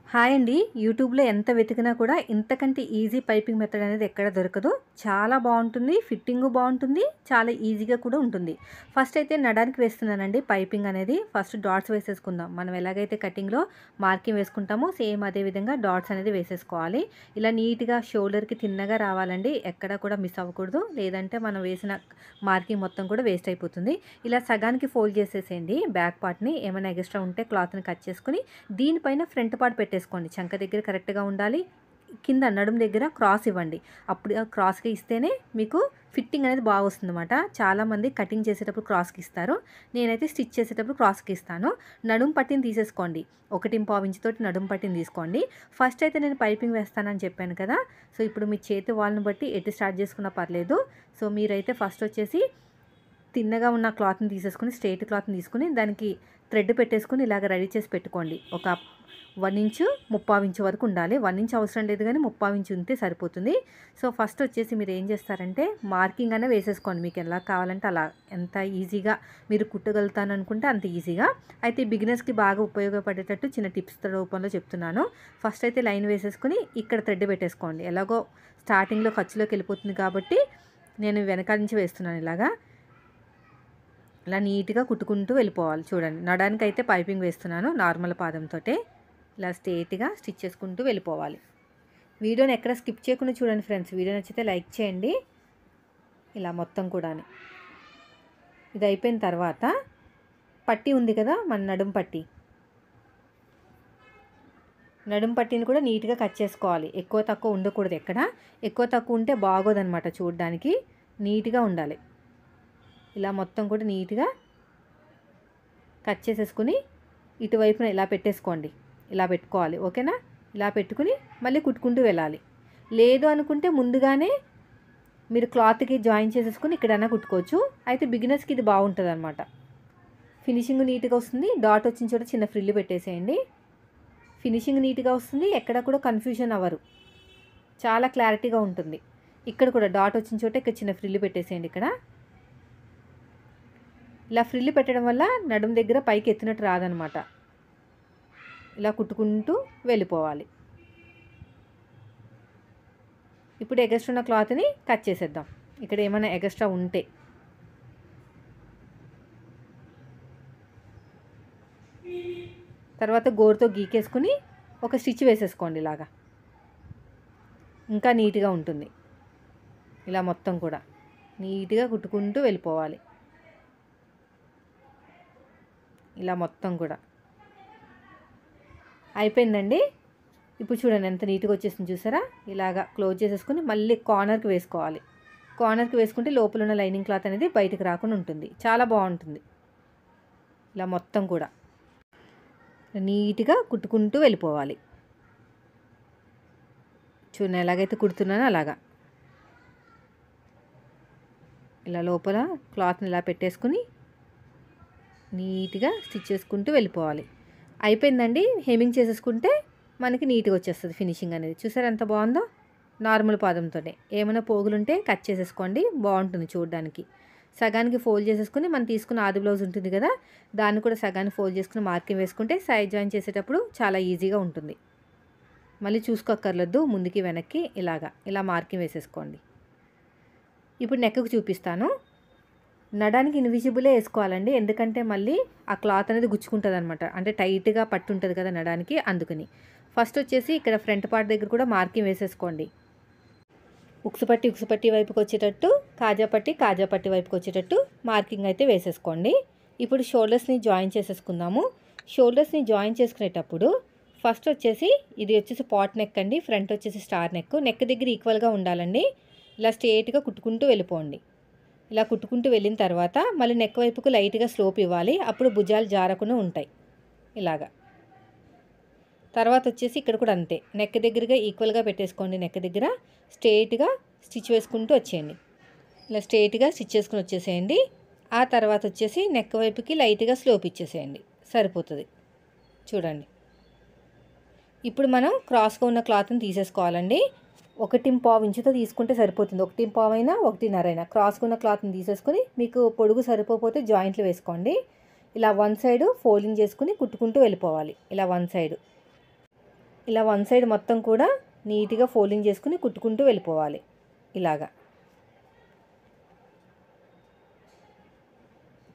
Hi అండి. యూట్యూబ్‌లో ఎంత వెతికినా కూడా ఇంతకంటే ఈజీ పైపింగ్ మెథడ్ అనేది ఎక్కడ దొరకదు. చాలా బావుంటుంది. ఫిట్టింగు బావుంటుంది. చాలా ఈజీగా కూడా ఉంటుంది. ఫస్ట్ అయితే నడానికి వేస్తున్నానండి పైపింగ్ అనేది. ఫస్ట్ డాట్స్ వేసేసుకుందాం. మనం ఎలాగైతే కటింగ్‌లో మార్కింగ్ వేసుకుంటామో సేమ్ అదే విధంగా డాట్స్ అనేది వేసేసుకోవాలి. ఇలా నీట్‌గా షోల్డర్‌కి తిన్నగా రావాలండి. ఎక్కడ కూడా మిస్ అవ్వకూడదు. లేదంటే మనం వేసిన మార్కింగ్ మొత్తం కూడా వేస్ట్ అయిపోతుంది. ఇలా సగానికి ఫోల్డ్ చేసేసేయండి బ్యాక్ పార్ట్‌ని. ఏమైనా ఎక్స్ట్రా ఉంటే క్లాత్‌ని కట్ చేసుకొని దీనిపైన ఫ్రంట్ పార్ట్ పెట్టేసుకోండి. చంక దగ్గర కరెక్ట్‌గా ఉండాలి. కింద నడుము దగ్గర క్రాస్ ఇవ్వండి. అప్పుడు క్రాస్‌గా ఇస్తేనే మీకు ఫిట్టింగ్ అనేది బాగా వస్తుందన్నమాట. చాలామంది కటింగ్ చేసేటప్పుడు క్రాస్‌కి ఇస్తారు. నేనైతే స్టిచ్ చేసేటప్పుడు క్రాస్‌కి ఇస్తాను. నడుము పట్టీని తీసేసుకోండి. 1.5 ఇంచుతోటి నడుము పట్టీని తీసుకోండి. ఫస్ట్ అయితే నేను పైపింగ్ వేస్తానని చెప్పాను కదా! సో, ఇప్పుడు మీ చేతి వాళ్ళని బట్టి ఎటు స్టార్ట్ చేసుకున్నా పర్లేదు. సో, మీరైతే ఫస్ట్ వచ్చేసి తిన్నగా ఉన్న క్లాత్‌ని తీసేసుకొని స్ట్రెయిట్ క్లాత్‌ని తీసుకొని దానికి థ్రెడ్ పెట్టేసుకొని ఇలాగ రెడీ చేసి పెట్టుకోండి. ఒక 1 ఇంచు, 3/4 ఇంచు వరకు ఉండాలి. 1 ఇంచ్ అవసరం లేదు గానీ 3/4 ఇంచు ఉంటే సరిపోతుంది. సో, ఫస్ట్ వచ్చేసి మీరు ఏం చేస్తారంటే మార్కింగ్ అనే వేసేసుకోండి. మీకు ఎలా కావాలంటే అలా. ఎంత ఈజీగా మీరు కుట్టగలుగుతాననుకుంటే అంత ఈజీగా. అయితే బిగినర్స్‌కి బాగా ఉపయోగపడేటట్టు చిన్న టిప్స్ రూపంలో చెప్తున్నాను. ఫస్ట్ అయితే లైన్ వేసేసుకొని ఇక్కడ థ్రెడ్ పెట్టేసుకోండి. ఎలాగో స్టార్టింగ్‌లో ఖర్చులోకి వెళ్ళిపోతుంది కాబట్టి నేను వెనకాల నుంచి వేస్తున్నాను ఇలాగా. ఇలా నీట్‌గా కుట్టుకుంటూ వెళ్ళిపోవాలి. చూడండి, నడానికైతే పైపింగ్ వేస్తున్నాను నార్మల్ పాదంతోటే. ఇలా స్ట్రెయిట్‌గా స్టిచ్ చేసుకుంటూ వెళ్ళిపోవాలి. వీడియోని ఎక్కడ స్కిప్ చేయకుండా చూడండి ఫ్రెండ్స్. వీడియో నచ్చితే లైక్ చేయండి. ఇలా మొత్తం కూడాని. ఇది అయిపోయిన తర్వాత పట్టీ ఉంది కదా, మన నడుం పట్టీ. నడుం పట్టీని కూడా నీట్‌గా కట్ చేసుకోవాలి. ఎక్కువ తక్కువ ఉండకూడదు ఎక్కడ. ఎక్కువ తక్కువ ఉంటే బాగోదనమాట చూడడానికి. నీట్‌గా ఉండాలి. ఇలా మొత్తం కూడా నీట్‌గా కట్ చేసేసుకుని ఇటువైపున ఇలా పెట్టేసుకోండి. ఇలా పెట్టుకోవాలి. ఓకేనా? ఇలా పెట్టుకుని మళ్ళీ కుట్టుకుంటూ వెళ్ళాలి. లేదు అనుకుంటే ముందుగానే మీరు క్లాత్కి జాయిన్ చేసేసుకుని ఇక్కడైనా కుట్టుకోవచ్చు. అయితే బిగినర్స్కి ఇది బాగుంటుందన్నమాట. ఫినిషింగ్ నీట్‌గా వస్తుంది. డాట్ వచ్చిన చోట చిన్న ఫ్రిల్ పెట్టేసేయండి. ఫినిషింగ్ నీట్‌గా వస్తుంది. ఎక్కడ కూడా కన్ఫ్యూజన్ అవ్వరు. చాలా క్లారిటీగా ఉంటుంది. ఇక్కడ కూడా డాట్ వచ్చిన చోట ఇక్కడ చిన్న ఫ్రిల్ పెట్టేసేయండి ఇక్కడ. ఇలా ఫ్రిల్ పెట్టడం వల్ల నడుము దగ్గర పైకి ఎత్తినట్టు రాదనమాట. ఇలా కుట్టుకుంటూ వెళ్ళిపోవాలి. ఇప్పుడు ఎగస్ట్రా ఉన్న క్లాత్ని కట్ చేసేద్దాం. ఇక్కడ ఏమైనా ఎగస్ట్రా ఉంటే. తర్వాత గోరుతో గీకేసుకుని ఒక స్టిచ్ వేసేసుకోండి ఇలాగా. ఇంకా నీట్‌గా ఉంటుంది. ఇలా మొత్తం కూడా నీట్‌గా కుట్టుకుంటూ వెళ్ళిపోవాలి. ఇలా మొత్తం కూడా అయిపోయిందండి. ఇప్పుడు చూడండి ఎంత నీట్‌గా వచ్చేసింది చూసారా? ఇలాగా క్లోజ్ చేసేసుకుని మళ్ళీ కార్నర్‌కి వేసుకోవాలి. కార్నర్‌కి వేసుకుంటే లోపల ఉన్న లైనింగ్ క్లాత్ అనేది బయటకు రాకుండా ఉంటుంది. చాలా బాగుంటుంది. ఇలా మొత్తం కూడా నీట్‌గా కుట్టుకుంటూ వెళ్ళిపోవాలి. చూడండి ఎలాగైతే కుడుతున్నానో అలాగా. ఇలా లోపల క్లాత్ని ఇలా పెట్టేసుకుని నీట్‌గా స్టిచ్ చేసుకుంటూ వెళ్ళిపోవాలి. అయిపోయిందండి. హెమ్మింగ్ చేసేసుకుంటే మనకి నీట్‌గా వచ్చేస్తుంది ఫినిషింగ్ అనేది. చూసారా ఎంత బాగుందో? నార్మల్ పాదంతోనే. ఏమైనా పోగులుంటే కట్ చేసేసుకోండి. బాగుంటుంది చూడడానికి. సగానికి ఫోల్డ్ చేసేసుకుని మనం తీసుకున్న ఆది బ్లౌజ్ ఉంటుంది కదా, దాన్ని కూడా సగానికి ఫోల్డ్ చేసుకుని మార్కింగ్ వేసుకుంటే సైడ్ జాయిన్ చేసేటప్పుడు చాలా ఈజీగా ఉంటుంది. మళ్ళీ చూసుకోక్కర్లేదు ముందుకి వెనక్కి. ఇలా మార్కింగ్ వేసేసుకోండి. ఇప్పుడు నెక్కు చూపిస్తాను. నడానికి ఇన్విజిబులే వేసుకోవాలండి. ఎందుకంటే మళ్ళీ ఆ క్లాత్ అనేది గుచ్చుకుంటుంది అనమాట. అంటే టైట్‌గా పట్టు ఉంటుంది కదా నడానికి, అందుకని. ఫస్ట్ వచ్చేసి ఇక్కడ ఫ్రంట్ పార్ట్ దగ్గర కూడా మార్కింగ్ వేసేసుకోండి. ఉక్సు పట్టి వైపుకి వచ్చేటట్టు, కాజా పట్టి వైపుకి వచ్చేటట్టు మార్కింగ్ అయితే వేసేసుకోండి. ఇప్పుడు షోల్డర్స్ని జాయిన్ చేసేసుకుందాము. షోల్డర్స్ని జాయిన్ చేసుకునేటప్పుడు ఫస్ట్ వచ్చేసి ఇది వచ్చేసి పాట్ నెక్ అండి. ఫ్రంట్ వచ్చేసి స్టార్ నెక్. నెక్ దగ్గర ఈక్వల్గా ఉండాలండి. ఇలా స్ట్రెయిట్‌గా కుట్టుకుంటూ వెళ్ళిపోండి. ఇలా కుట్టుకుంటూ వెళ్ళిన తర్వాత మళ్ళీ నెక్ వైపుకు లైట్‌గా స్లోప్ ఇవ్వాలి. అప్పుడు భుజాలు జారకుండా ఉంటాయి. ఇలాగా. తర్వాత వచ్చేసి ఇక్కడ కూడా అంతే. నెక్ దగ్గరగా ఈక్వల్గా పెట్టేసుకోండి. నెక్ దగ్గర స్ట్రెయిట్‌గా స్టిచ్ వేసుకుంటూ వచ్చేయండి. ఇలా స్ట్రెయిట్‌గా స్టిచ్ చేసుకుని వచ్చేసేయండి. ఆ తర్వాత వచ్చేసి నెక్ వైపుకి లైట్‌గా స్లోప్ ఇచ్చేసేయండి. సరిపోతుంది. చూడండి. ఇప్పుడు మనం క్రాస్గా ఉన్న క్లాత్ని తీసేసుకోవాలండి. 1.5 ఇంచుతో తీసుకుంటే సరిపోతుంది. 1.5 అయినా 1.5 అయినా క్రాస్గా ఉన్న క్లాత్ని తీసేసుకుని మీకు పొడుగు సరిపోతే జాయింట్లు వేసుకోండి. ఇలా వన్ సైడ్ ఫోల్డింగ్ చేసుకుని కుట్టుకుంటూ వెళ్ళిపోవాలి. ఇలా వన్ సైడ్ ఇలా వన్ సైడ్ మొత్తం కూడా నీట్గా ఫోల్డింగ్ చేసుకుని కుట్టుకుంటూ వెళ్ళిపోవాలి. ఇలాగా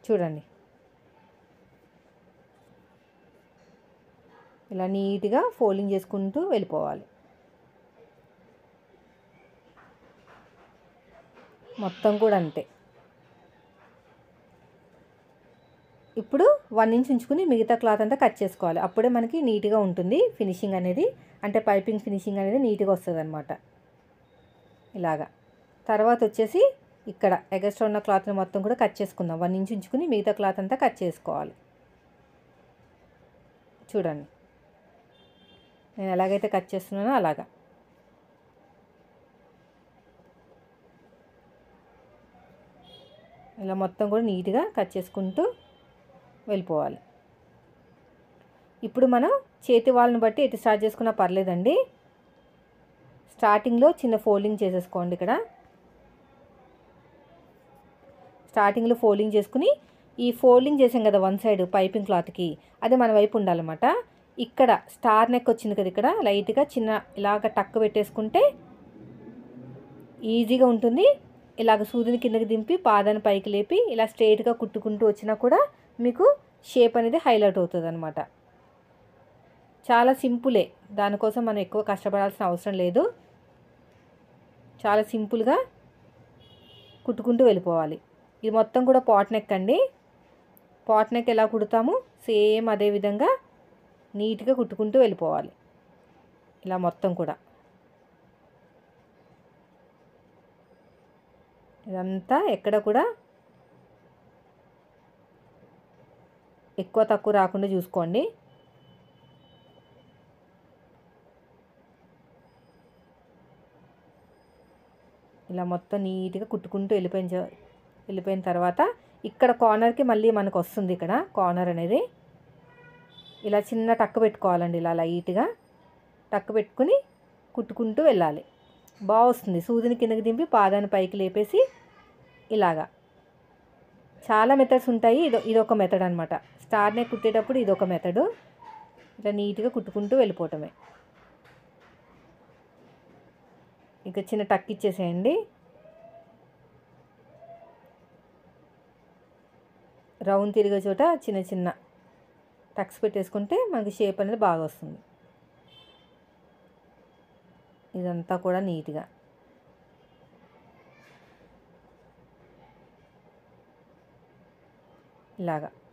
చూడండి, ఇలా నీట్గా ఫోల్డింగ్ చేసుకుంటూ వెళ్ళిపోవాలి. మొత్తం కూడా అంతే. ఇప్పుడు 1 ఇంచ్ ఉంచుకుని మిగతా క్లాత్ అంతా కట్ చేసుకోవాలి. అప్పుడే మనకి నీట్గా ఉంటుంది ఫినిషింగ్ అనేది, అంటే పైపింగ్ ఫినిషింగ్ అనేది నీట్గా వస్తుంది అనమాట. ఇలాగా తర్వాత వచ్చేసి ఇక్కడ ఎగస్ట్రా ఉన్న క్లాత్ని మొత్తం కూడా కట్ చేసుకుందాం. 1 ఇంచ్ ఉంచుకుని మిగతా క్లాత్ అంతా కట్ చేసుకోవాలి. చూడండి, నేను ఎలాగైతే కట్ చేస్తున్నానో అలాగా. ఇలా మొత్తం కూడా నీట్గా కట్ చేసుకుంటూ వెళ్ళిపోవాలి. ఇప్పుడు మనం చేతి వాళ్ళని బట్టి ఎటు స్టార్ట్ చేసుకున్నా పర్లేదండి. స్టార్టింగ్లో చిన్న ఫోల్డింగ్ చేసేసుకోండి. ఇక్కడ స్టార్టింగ్లో ఫోల్డింగ్ చేసుకుని ఈ ఫోల్డింగ్ చేసాం కదా వన్ సైడ్ పైపింగ్ క్లాత్కి, అది మన వైపు ఉండాలన్నమాట. ఇక్కడ స్టార్ నెక్ వచ్చింది కదా, ఇక్కడ లైట్గా చిన్న ఇలాగ టక్ పెట్టేసుకుంటే ఈజీగా ఉంటుంది. ఇలాగ సూదిని కిందకి దింపి పాదాన్ని పైకి లేపి ఇలా స్ట్రైట్గా కుట్టుకుంటూ వచ్చినా కూడా మీకు షేప్ అనేది హైలైట్ అవుతుంది అనమాట. చాలా సింపులే, దానికోసం మనం ఎక్కువ కష్టపడాల్సిన అవసరం లేదు. చాలా సింపుల్గా కుట్టుకుంటూ వెళ్ళిపోవాలి. ఇది మొత్తం కూడా పాట్ నెక్ అండి. పాట్ నెక్ ఎలా కుడతాము సేమ్ అదే విధంగా నీట్గా కుట్టుకుంటూ వెళ్ళిపోవాలి. ఇలా మొత్తం కూడా ఇదంతా ఎక్కడ కూడా ఎక్కువ తక్కువ రాకుండా చూసుకోండి. ఇలా మొత్తం నీట్గా కుట్టుకుంటూ వెళ్ళిపోయిన తర్వాత ఇక్కడ కార్నర్కి మళ్ళీ మనకు వస్తుంది. ఇక్కడ కార్నర్ అనేది ఇలా చిన్న టక్ పెట్టుకోవాలండి. ఇలా లైట్గా టక్ పెట్టుకుని కుట్టుకుంటూ వెళ్ళాలి. బాగా వస్తుంది. సూదిని కిందకి దింపి పాదాన్ని పైకి లేపేసి ఇలాగా చాలా మెథడ్స్ ఉంటాయి. ఇదొక మెథడ్ అనమాట. స్టార్ నెక్ కుట్టేటప్పుడు ఇదొక మెథడు. ఇలా నీట్గా కుట్టుకుంటూ వెళ్ళిపోవటమే. ఇక చిన్న టక్ ఇచ్చేసేయండి. రౌండ్ తిరిగే చోట చిన్న చిన్న టక్స్ పెట్టేసుకుంటే మనకి షేప్ అనేది బాగా వస్తుంది. ఇదంతా కూడా నీట్గా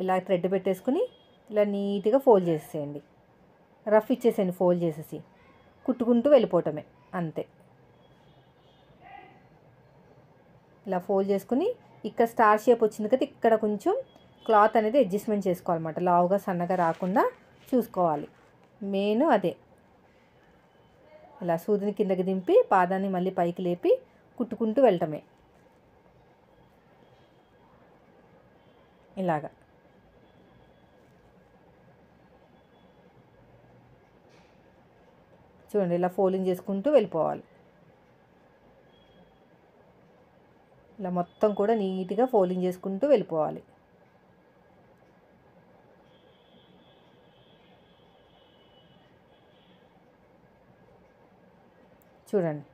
ఇలా థ్రెడ్ పెట్టేసుకుని ఇలా నీట్గా ఫోల్డ్ చేసేయండి. రఫ్ ఇచ్చేసేయండి ఫోల్డ్ చేసేసి కుట్టుకుంటూ వెళ్ళిపోవటమే అంతే. ఇలా ఫోల్డ్ చేసుకుని ఇక్కడ స్టార్ షేప్ వచ్చింది కదా, ఇక్కడ కొంచెం క్లాత్ అనేది అడ్జస్ట్మెంట్ చేసుకోవాలన్నమాట. లావుగా సన్నగా రాకుండా చూసుకోవాలి. మెయిన్ అదే. ఇలా సూదిని కిందకి దింపి పాదాన్ని మళ్ళీ పైకి లేపి కుట్టుకుంటూ వెళ్ళటమే. ఇలాగా చూడండి, ఇలా ఫోల్డింగ్ చేసుకుంటూ వెళ్ళిపోవాలి. ఇలా మొత్తం కూడా నీట్గా ఫోల్డింగ్ చేసుకుంటూ వెళ్ళిపోవాలి. చూడండి,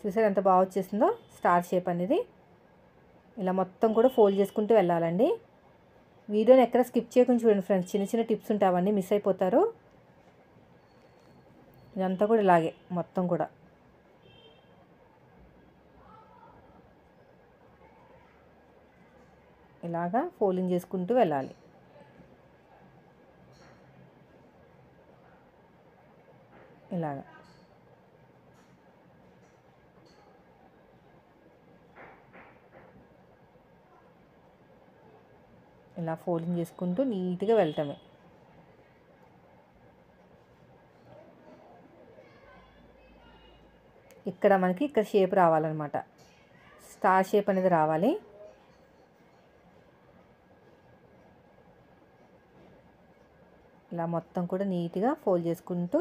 చూసారు ఎంత బాగా వచ్చేసిందో స్టార్ షేప్ అనేది. ఇలా మొత్తం కూడా ఫోల్డ్ చేసుకుంటూ వెళ్ళాలండి. వీడియోని ఎక్కడ స్కిప్ చేయకుండా చూడండి ఫ్రెండ్స్. చిన్న చిన్న టిప్స్ ఉంటాయి, అవన్నీ మిస్ అయిపోతారు. ఇదంతా కూడా ఇలాగే మొత్తం కూడా ఇలాగా ఫోల్డింగ్ చేసుకుంటూ వెళ్ళాలి. ఇలాగా ఇలా ఫోల్డింగ్ చేసుకుంటూ నీట్గా వెళ్ళటమే. ఇక్కడ మనకి ఇక్కడ షేప్ రావాలన్నమాట. స్టార్ షేప్ అనేది రావాలి. ఇలా మొత్తం కూడా నీట్గా ఫోల్డ్ చేసుకుంటూ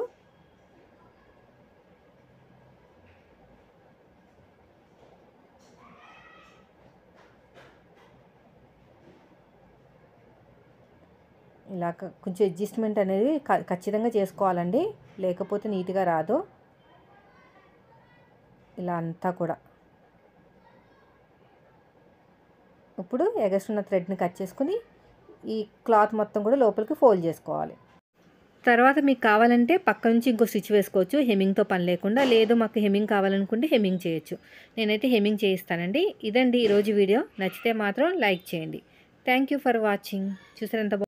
ఇలా కొంచెం అడ్జస్ట్మెంట్ అనేది ఖచ్చితంగా చేసుకోవాలండి, లేకపోతే నీట్గా రాదు. ఇలా అంతా కూడా ఇప్పుడు ఎగస్ట్రున్న థ్రెడ్ని కట్ చేసుకుని ఈ క్లాత్ మొత్తం కూడా లోపలికి ఫోల్డ్ చేసుకోవాలి. తర్వాత మీకు కావాలంటే పక్క నుంచి ఇంకో స్టిచ్ వేసుకోవచ్చు, హెమ్మింగ్తో పని లేకుండా. లేదు మాకు హెమ్మింగ్ కావాలనుకుంటే హెమ్మింగ్ చేయొచ్చు. నేనైతే హెమ్మింగ్ చేయిస్తానండి. ఇదండి ఈరోజు వీడియో. నచ్చితే మాత్రం లైక్ చేయండి. Thank you for watching. చూసారు ఎంత